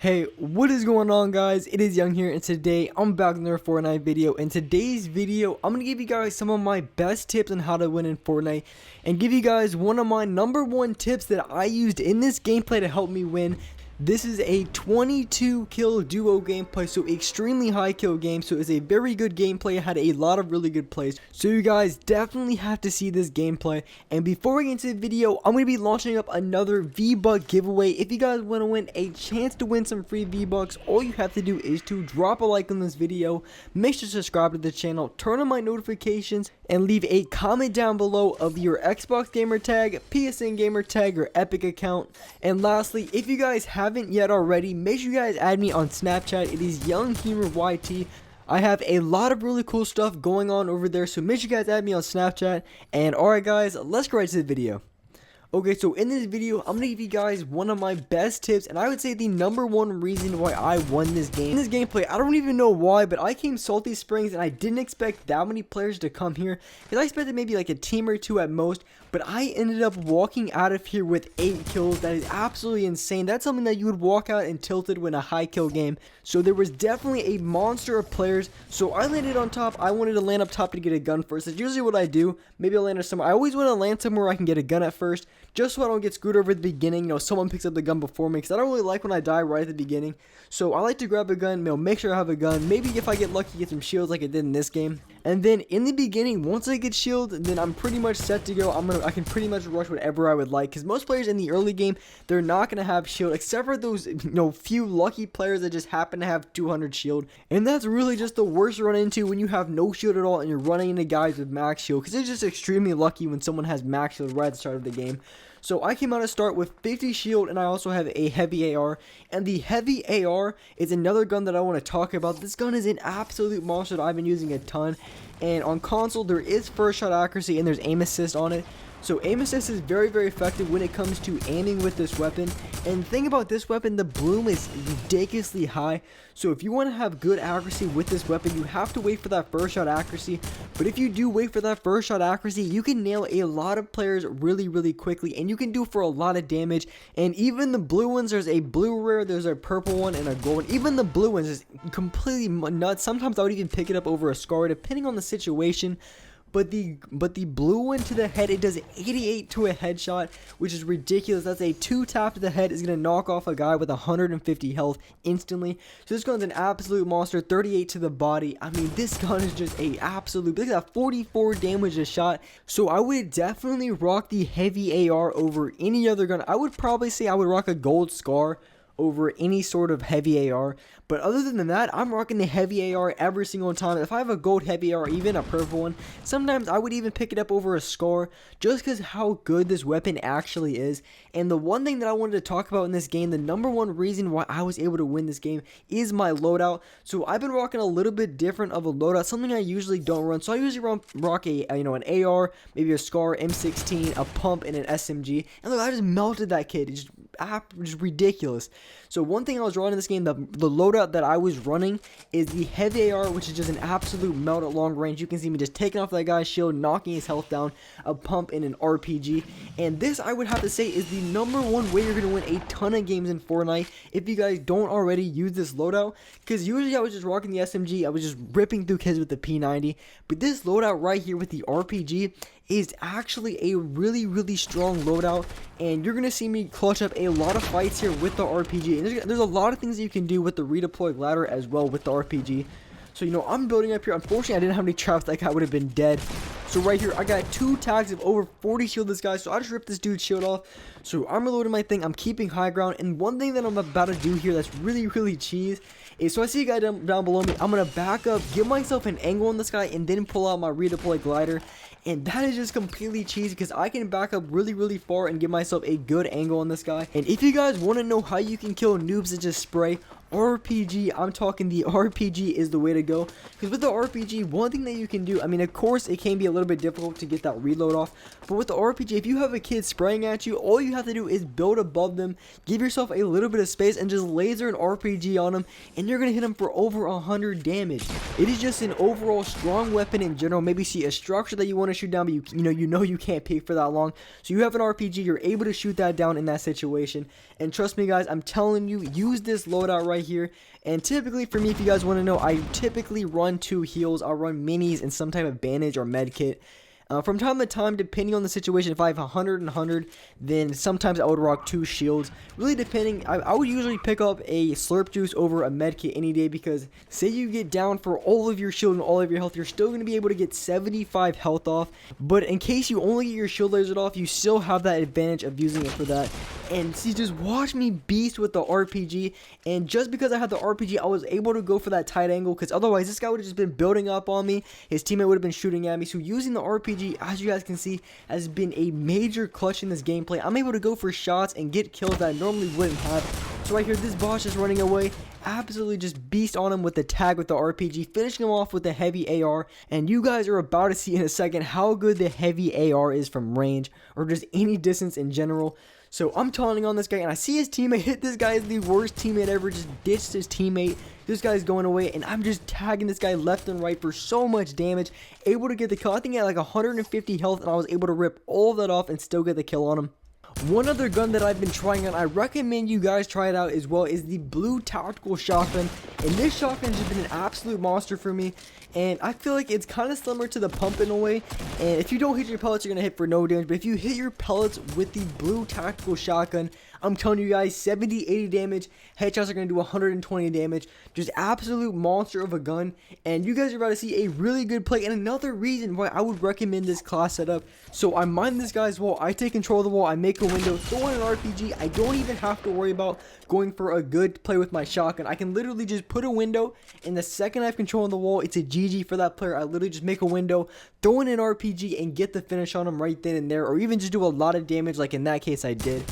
Hey, what is going on, guys? It is Young here, and today I'm back with another Fortnite video. In today's video, I'm going to give you guys some of my best tips on how to win in Fortnite and give you guys one of my #1 tips that I used in this gameplay to help me win. This is a 22 kill duo gameplay, so extremely high kill game, so it's a very good gameplay. It had a lot of really good plays, so you guys definitely have to see this gameplay. And before we get into the video, I'm going to be launching up another V-Buck giveaway. If you guys want to win a chance to win some free V-Bucks, all you have to do is to drop a like on this video, make sure to subscribe to the channel, turn on my notifications, and leave a comment down below of your Xbox gamer tag, PSN gamer tag, or Epic account. And lastly, if you guys haven't yet already, make sure you guys add me on Snapchat. It is YoungHumorYT. I have a lot of really cool stuff going on over there, so make sure you guys add me on Snapchat. And alright guys, let's go right to the video. Okay, so in this video, I'm going to give you guys one of my best tips, and I would say the #1 reason why I won this game. In this gameplay, I don't even know why, but I came Salty Springs, and I didn't expect that many players to come here, because I expected maybe like a team or two at most, but I ended up walking out of here with 8 kills. That is absolutely insane. That's something that you would walk out and tilted win a high kill game. So there was definitely a monster of players, so I landed on top. I wanted to land up top to get a gun first. That's usually what I do. Maybe I'll land somewhere. I always want to land somewhere where I can get a gun at first, just so I don't get screwed over at the beginning. You know, someone picks up the gun before me, because I don't really like when I die right at the beginning. So I like to grab a gun, make sure I have a gun. Maybe if I get lucky, get some shields like I did in this game. And then in the beginning, once I get shield, then I'm pretty much set to go. I can pretty much rush whatever I would like, because most players in the early game, they're not going to have shield, except for those, few lucky players that just happen to have 200 shield. And that's really just the worst to run into when you have no shield at all and you're running into guys with max shield, because it's just extremely lucky when someone has max shield right at the start of the game. So I came out to start with 50 shield, and I also have a heavy AR. And the heavy AR is another gun that I want to talk about. This gun is an absolute monster that I've been using a ton. And on console, there is first shot accuracy and there's aim assist on it. So aim assist is very, very effective when it comes to aiming with this weapon. And the thing about this weapon, the bloom is ridiculously high. So if you want to have good accuracy with this weapon, you have to wait for that first shot accuracy. But if you do wait for that first shot accuracy, you can nail a lot of players really, really quickly. And you can do for a lot of damage. And even the blue ones, there's a blue rare, there's a purple one, and a gold one. Even the blue ones is completely nuts. Sometimes I would even pick it up over a scar, depending on the situation. But the blue one to the head, it does 88 to a headshot, which is ridiculous. That's a 2 tap to the head is going to knock off a guy with 150 health instantly. So this gun's an absolute monster. 38 to the body. I mean, this gun is just a absolute, look at that, 44 damage a shot. So I would definitely rock the heavy AR over any other gun. I would probably say I would rock a gold scar over any sort of heavy AR. But other than that, I'm rocking the heavy AR every single time. If I have a gold heavy AR, even a purple one, sometimes I would even pick it up over a scar, just because how good this weapon actually is. And the one thing that I wanted to talk about in this game, the #1 reason why I was able to win this game, is my loadout. So I've been rocking a little bit different of a loadout, something I usually don't run. So I usually rock a an AR, maybe a scar, M16, a pump, and an SMG. And look, I just melted that kid. It's just ridiculous. So one thing I was running in this game, the loadout that I was running is the heavy AR, which is just an absolute melt at long range. You can see me just taking off that guy's shield, knocking his health down, a pump, and an RPG. And this, I would have to say, is the #1 way you're going to win a ton of games in Fortnite if you guys don't already use this loadout. Because usually I was just rocking the SMG, I was just ripping through kids with the P90. But this loadout right here with the RPG is actually a really, really strong loadout, and you're gonna see me clutch up a lot of fights here with the RPG. And there's a lot of things that you can do with the redeploy ladder as well with the RPG. So I'm building up here. Unfortunately, I didn't have any traps. That guy would have been dead. So right here, I got 2 tags of over 40 shield this guy, so I just ripped this dude's shield off. So I'm reloading my thing, I'm keeping high ground, and one thing that I'm about to do here that's really, really cheese is, so I see a guy down below me, I'm going to back up, give myself an angle on this guy, and then pull out my redeploy glider. And that is just completely cheesy, because I can back up really, really far and give myself a good angle on this guy. And if you guys want to know how you can kill noobs and just spray, RPG. I'm talking the RPG is the way to go, because with the RPG, one thing that you can do, I mean, of course it can be a little bit difficult to get that reload off, but with the RPG, if you have a kid spraying at you, all you have to do is build above them, give yourself a little bit of space, and just laser an RPG on them, and you're gonna hit them for over 100 damage. It is just an overall strong weapon in general. Maybe see a structure that you want to shoot down, but you know you can't peek for that long, so you have an RPG, you're able to shoot that down in that situation. And trust me guys, I'm telling you, use this loadout right here. And typically for me, if you guys want to know, I typically run 2 heals. I'll run minis and some type of bandage or med kit. From time to time, depending on the situation, if I have 100 and 100, then sometimes I would rock 2 shields. Really depending, I would usually pick up a slurp juice over a med kit any day, because say you get down for all of your shield and all of your health, you're still going to be able to get 75 health off. But in case you only get your shield lasered off, you still have that advantage of using it for that. And see, just watch me beast with the RPG. And just because I had the RPG, I was able to go for that tight angle, because otherwise this guy would have just been building up on me. His teammate would have been shooting at me. So using the RPG, as you guys can see, has been a major clutch in this gameplay. I'm able to go for shots and get kills that I normally wouldn't have. So right here, this boss just running away, absolutely just beast on him with the tag with the RPG, finishing him off with the heavy AR. And you guys are about to see in a second how good the heavy AR is from range, or just any distance in general. So I'm taunting on this guy, and I see his teammate hit this guy. Is the worst teammate ever, just ditched his teammate. This guy's going away, and I'm just tagging this guy left and right for so much damage. Able to get the kill. I think he had like 150 health, and I was able to rip all of that off and still get the kill on him. One other gun that I've been trying out, I recommend you guys try it out as well, is the blue tactical shotgun. And this shotgun has been an absolute monster for me, and I feel like it's kind of similar to the pump in a way. And if you don't hit your pellets, you're going to hit for no damage, but if you hit your pellets with the blue tactical shotgun, I'm telling you guys, 70-80 damage, headshots are going to do 120 damage, just absolute monster of a gun. And you guys are about to see a really good play, and another reason why I would recommend this class setup. So I mine this guy's wall, I take control of the wall, I make a window, throw in an RPG. I don't even have to worry about going for a good play with my shotgun. I can literally just put a window, and the second I have control of the wall, it's a GG for that player. I literally just make a window, throw in an RPG, and get the finish on him right then and there, or even just do a lot of damage like in that case I did.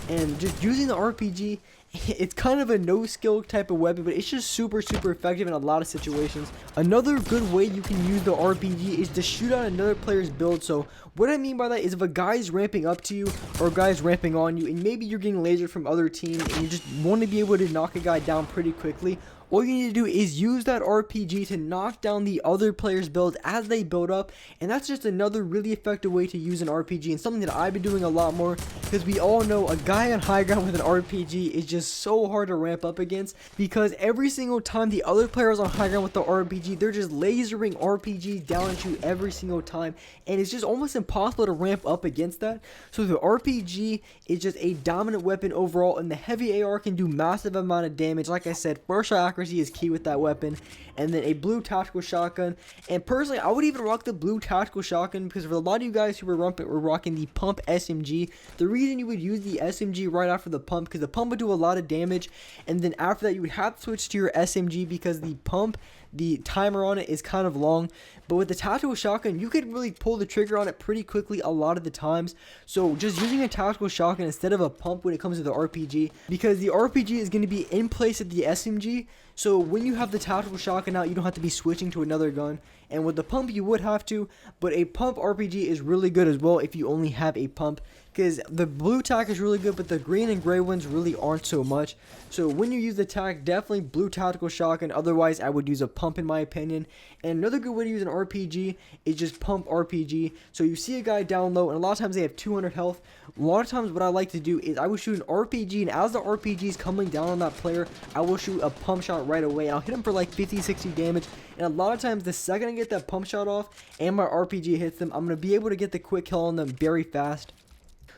And just using the RPG, it's kind of a no skill type of weapon, but it's just super effective in a lot of situations. Another good way you can use the RPG is to shoot out another player's build. So what I mean by that is, if a guy's ramping up to you, or a guy's ramping on you, and maybe you're getting lasered from other teams, and you just want to be able to knock a guy down pretty quickly, all you need to do is use that RPG to knock down the other player's builds as they build up. And that's just another really effective way to use an RPG, and something that I've been doing a lot more, because we all know a guy on high ground with an RPG is just so hard to ramp up against, because every single time the other player is on high ground with the RPG, they're just lasering RPGs down at you every single time, and it's just almost impossible to ramp up against that. So the RPG is just a dominant weapon overall, and the heavy AR can do massive amount of damage. Like I said, first shot accuracy is key with that weapon, and then a blue tactical shotgun. And personally, I would even rock the blue tactical shotgun, because for a lot of you guys who were rocking the pump SMG, the reason you would use the SMG right after the pump, because the pump would do a lot of damage, and then after that you would have to switch to your SMG, because the pump, the timer on it is kind of long. But with the tactical shotgun, you could really pull the trigger on it pretty quickly a lot of the times. So just using a tactical shotgun instead of a pump when it comes to the RPG, because the RPG is going to be in place of the SMG. So when you have the tactical shotgun out, you don't have to be switching to another gun. And with the pump, you would have to, but a pump RPG is really good as well if you only have a pump, because the blue tack is really good, but the green and gray ones really aren't so much. So when you use the tack, definitely blue tactical shotgun. Otherwise, I would use a pump in my opinion. And another good way to use an RPG is just pump RPG. So you see a guy down low, and a lot of times they have 200 health. A lot of times what I like to do is I would shoot an RPG, and as the RPG is coming down on that player, I will shoot a pump shot right away. I'll hit him for like 50-60 damage, and a lot of times the second I get that pump shot off and my RPG hits them, I'm going to be able to get the quick kill on them very fast.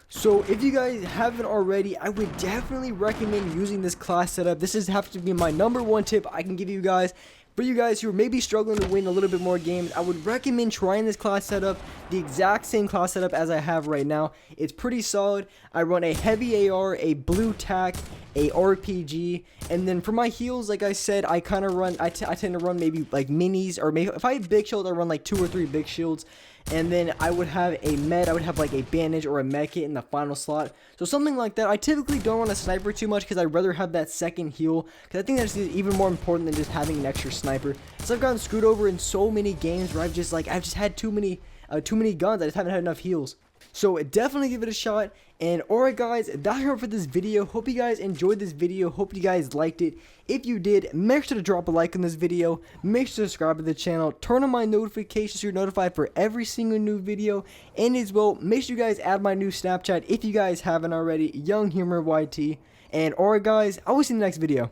So if you guys haven't already, I would definitely recommend using this class setup. This is have to be my #1 tip I can give you guys. For you guys who are maybe struggling to win a little bit more games, I would recommend trying this class setup, the exact same class setup as I have right now. It's pretty solid. I run a heavy AR, a blue tack, a RPG, and then for my heals, like I said, I kind of run, I tend to run maybe like minis, or maybe if I have big shields, I run like 2 or 3 big shields, and then I would have a med, I would have like a bandage or a med kit in the final slot, so something like that. I typically don't run a sniper too much because I'd rather have that second heal, because I think that's even more important than just having an extra sniper, so I've gotten screwed over in so many games where I've just had too many guns, I just haven't had enough heals. So definitely give it a shot. And alright guys, that's it for this video. Hope you guys enjoyed this video. Hope you guys liked it. If you did, make sure to drop a like on this video. Make sure to subscribe to the channel. Turn on my notifications so you're notified for every single new video. And as well, make sure you guys add my new Snapchat if you guys haven't already. Young Humor YT. And alright guys, I will see you in the next video.